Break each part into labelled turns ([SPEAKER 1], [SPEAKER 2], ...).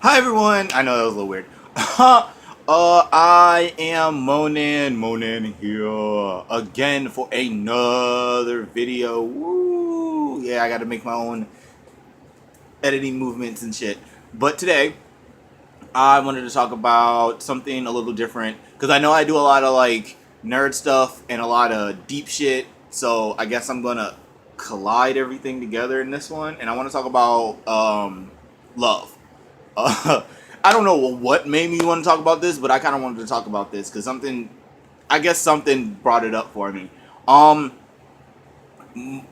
[SPEAKER 1] Hi everyone. I know that was a little weird. I am Mo-NaN here again for another video. Woo! Yeah, I got to make my own editing movements and shit. But today, I wanted to talk about something a little different because I know I do a lot of like nerd stuff and a lot of deep shit. So I guess I'm gonna collide everything together in this one, and I want to talk about love. Uh, I don't know what made me want to talk about this, but I kind of wanted to talk about this because I guess something brought it up for me. Um,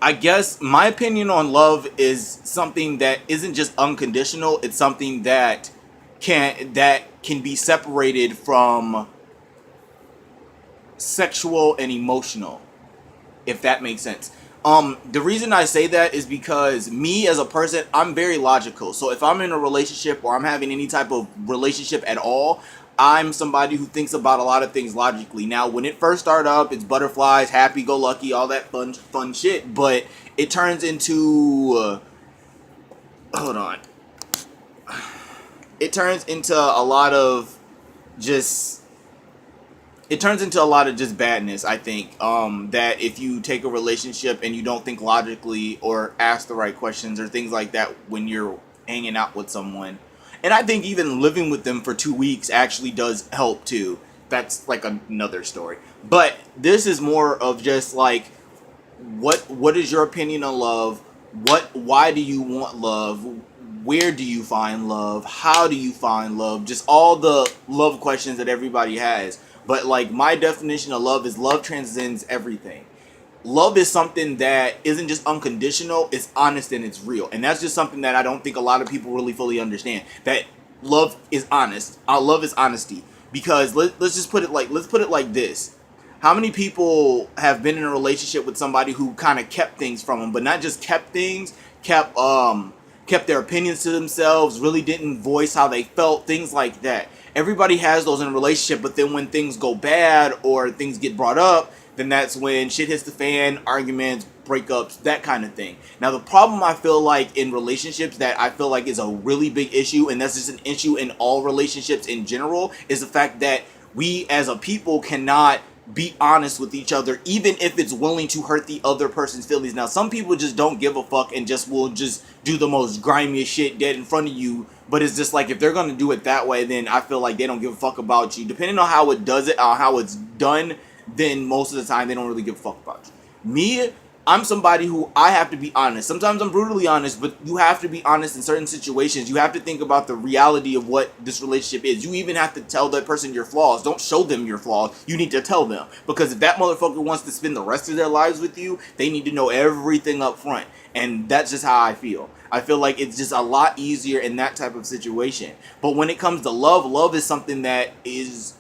[SPEAKER 1] I guess my opinion on love is something that isn't just unconditional. It's something that can be separated from sexual and emotional, if that makes sense. The reason I say that is because me as a person, I'm very logical. So if I'm in a relationship or I'm having any type of relationship at all, I'm somebody who thinks about a lot of things logically. Now, when it first started up, it's butterflies, happy-go-lucky, all that fun shit. But it turns into hold on. It turns into a lot of just it turns into a lot of just badness. I think that if you take a relationship and you don't think logically or ask the right questions or things like that when you're hanging out with someone, and I think even living with them for 2 weeks actually does help too. That's like another story. But this is more of just like what is your opinion on love? Why do you want love? Where do you find love? How do you find love? Just all the love questions that everybody has. But like my definition of love transcends everything. Love is something that isn't just unconditional, it's honest and it's real. And that's just something that I don't think a lot of people really fully understand. That love is honest. Our love is honesty. Because let's just put it like this. How many people have been in a relationship with somebody who kind of kept things from them, but not just kept things, kept their opinions to themselves, really didn't voice how they felt, things like that. Everybody has those in a relationship, but then when things go bad or things get brought up, then that's when shit hits the fan, arguments, breakups, that kind of thing. Now, the problem I feel like in relationships that I feel like is a really big issue, and that's just an issue in all relationships in general, is the fact that we as a people cannot be honest with each other, even if it's willing to hurt the other person's feelings. Now, some people just don't give a fuck and just will just do the most grimiest shit dead in front of you. But it's just like if they're gonna do it that way, then I feel like they don't give a fuck about you. Depending on how it does it, or how it's done, then most of the time they don't really give a fuck about you. Me, I'm somebody who I have to be honest. Sometimes I'm brutally honest, but you have to be honest in certain situations. You have to think about the reality of what this relationship is. You even have to tell that person your flaws. Don't show them your flaws. You need to tell them. Because if that motherfucker wants to spend the rest of their lives with you, they need to know everything up front. And that's just how I feel. I feel like it's just a lot easier in that type of situation. But when it comes to love, love is something that is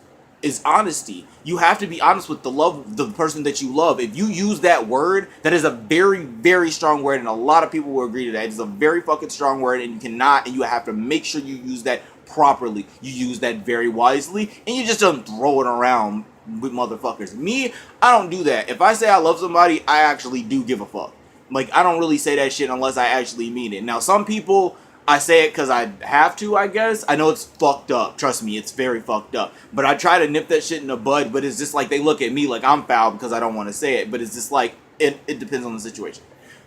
[SPEAKER 1] honesty. You have to be honest with the person that you love. If you use that word, that is a very, very strong word, and a lot of people will agree to that. It's a very fucking strong word, and you have to make sure you use that properly. You use that very wisely, and you just don't throw it around with motherfuckers. Me, I don't do that. If I say I love somebody, I actually do give a fuck. Like, I don't really say that shit unless I actually mean it. Now, some people, I say it because I have to, I guess. I know it's fucked up. Trust me, it's very fucked up. But I try to nip that shit in the bud, but it's just like they look at me like I'm foul because I don't want to say it. But it's just like, it depends on the situation.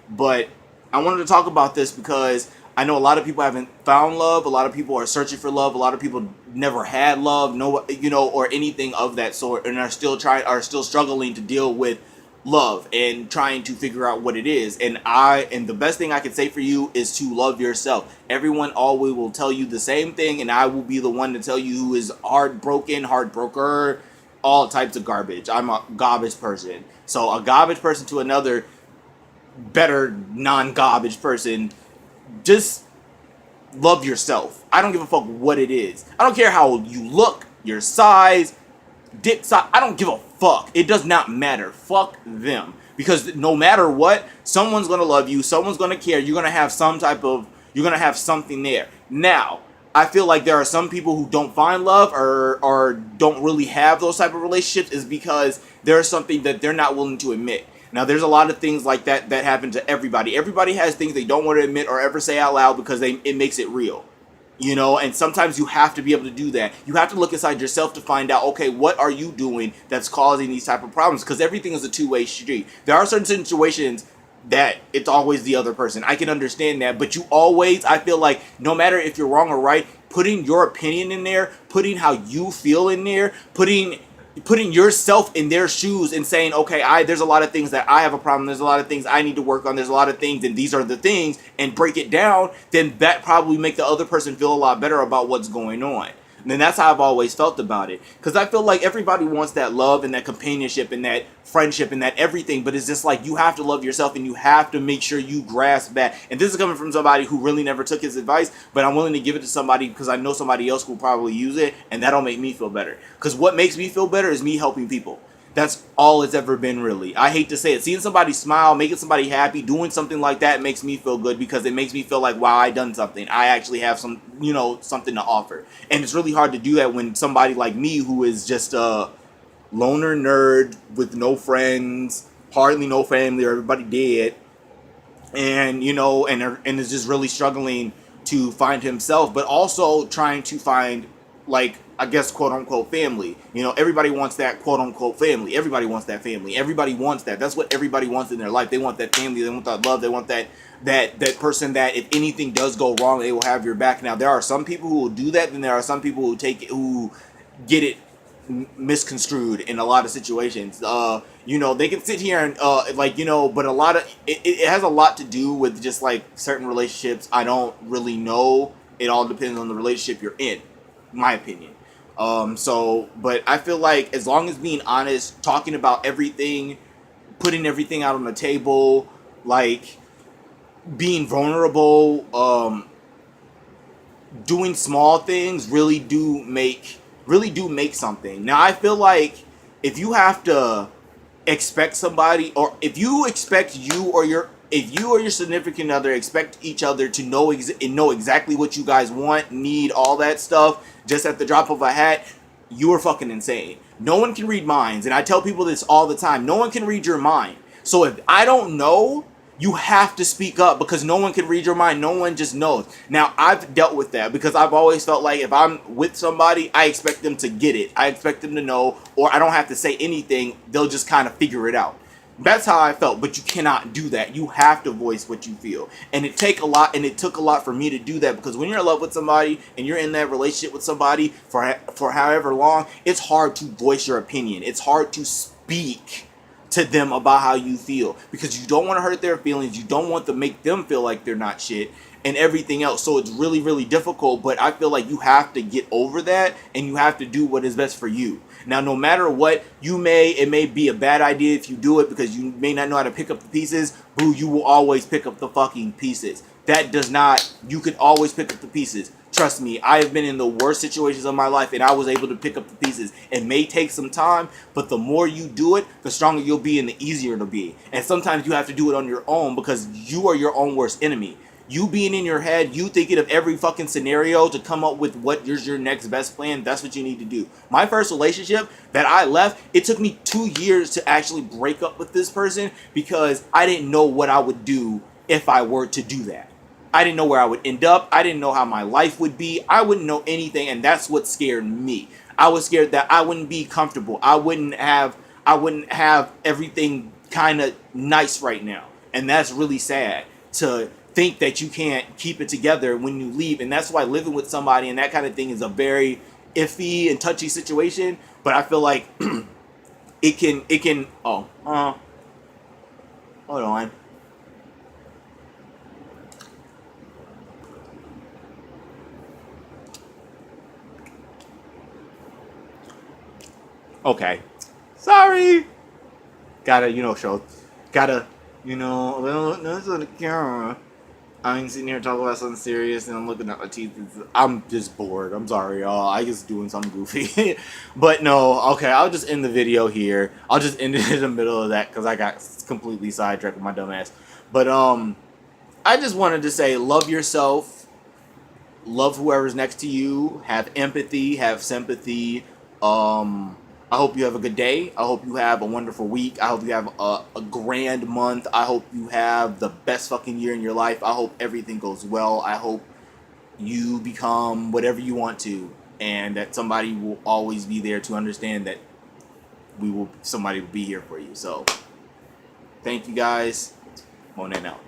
[SPEAKER 1] But I wanted to talk about this because I know a lot of people haven't found love. A lot of people are searching for love. A lot of people never had love, or anything of that sort, and are still struggling to deal with love and trying to figure out what it is. And the best thing I can say for you is to love yourself. Everyone always will tell you the same thing, and I will be the one to tell you who is heartbroker, all types of garbage. I'm a garbage person. So a garbage person to another better non-garbage person, just love yourself. I don't give a fuck what it is. I don't care how you look, your size, dick size. I don't give a fuck. It does not matter. Fuck them. Because no matter what, someone's gonna love you, someone's gonna care, you're gonna have something there. Now, I feel like there are some people who don't find love or don't really have those type of relationships is because there's something that they're not willing to admit. Now, there's a lot of things like that happen to everybody. Everybody has things they don't want to admit or ever say out loud because it makes it real. You know, and sometimes you have to be able to do that. You have to look inside yourself to find out, okay, what are you doing that's causing these type of problems? Because everything is a two-way street. There are certain situations that it's always the other person. I can understand that, but you always, I feel like, no matter if you're wrong or right, putting your opinion in there, putting how you feel in there, putting yourself in their shoes and saying, okay, there's a lot of things that I have a problem, there's a lot of things I need to work on, there's a lot of things, and these are the things, and break it down, then that probably make the other person feel a lot better about what's going on. And that's how I've always felt about it. Because I feel like everybody wants that love and that companionship and that friendship and that everything, but it's just like you have to love yourself and you have to make sure you grasp that. And this is coming from somebody who really never took his advice, but I'm willing to give it to somebody because I know somebody else will probably use it, and that'll make me feel better. Because what makes me feel better is me helping people. That's all it's ever been, really. I hate to say it. Seeing somebody smile, making somebody happy, doing something like that makes me feel good because it makes me feel like, wow, I done something. I actually have some, something to offer. And it's really hard to do that when somebody like me, who is just a loner nerd with no friends, hardly no family, or everybody dead, and and is just really struggling to find himself, but also trying to find, like, I guess, quote unquote family. Everybody wants that quote unquote family. Everybody wants that family. Everybody wants that. That's what everybody wants in their life. They want that family. They want that love. They want that person that if anything does go wrong, they will have your back. Now, there are some people who will do that, and there are some people who get it misconstrued in a lot of situations. They can sit here and but a lot of it has a lot to do with just like certain relationships. I don't really know. It all depends on the relationship you're in, my opinion. But I feel like as long as being honest, talking about everything, putting everything out on the table, like being vulnerable, doing small things really do make something. Now, I feel like if you have to expect somebody, or if you or your significant other expect each other to know exactly what you guys want, need, all that stuff, just at the drop of a hat, you are fucking insane. No one can read minds, and I tell people this all the time. No one can read your mind. So if I don't know, you have to speak up because no one can read your mind. No one just knows. Now, I've dealt with that because I've always felt like if I'm with somebody, I expect them to get it. I expect them to know, or I don't have to say anything. They'll just kind of figure it out. That's how I felt, but you cannot do that. You have to voice what you feel. And it took a lot for me to do that, because when you're in love with somebody and you're in that relationship with somebody for however long, it's hard to voice your opinion. It's hard to speak to them about how you feel because you don't want to hurt their feelings. You don't want to make them feel like they're not shit and everything else. So it's really, really difficult, but I feel like you have to get over that and you have to do what is best for you. Now, no matter what, it may be a bad idea if you do it because you may not know how to pick up the pieces. Boo, you will always pick up the fucking pieces. You can always pick up the pieces. Trust me, I have been in the worst situations of my life and I was able to pick up the pieces. It may take some time, but the more you do it, the stronger you'll be and the easier it'll be. And sometimes you have to do it on your own because you are your own worst enemy. You being in your head, you thinking of every fucking scenario to come up with what is your next best plan, that's what you need to do. My first relationship that I left, it took me 2 years to actually break up with this person because I didn't know what I would do if I were to do that. I didn't know where I would end up. I didn't know how my life would be. I wouldn't know anything, and that's what scared me. I was scared that I wouldn't be comfortable. I wouldn't have everything kind of nice right now. And that's really sad to think that you can't keep it together when you leave. And that's why living with somebody and that kind of thing is a very iffy and touchy situation. But I feel like hold on. Okay. Sorry. Show. That's on the camera. I'm sitting here talking about something serious and I'm looking at my teeth. I'm just bored. I'm sorry, y'all. I just doing something goofy. But no, okay, I'll just end the video here. I'll just end it in the middle of that because I got completely sidetracked with my dumb ass. But I just wanted to say, love yourself. Love whoever's next to you. Have empathy. Have sympathy. I hope you have a good day. I hope you have a wonderful week. I hope you have a grand month. I hope you have the best fucking year in your life. I hope everything goes well. I hope you become whatever you want to, and that somebody will always be there to understand that somebody will be here for you. So thank you guys. Mo-NaN out.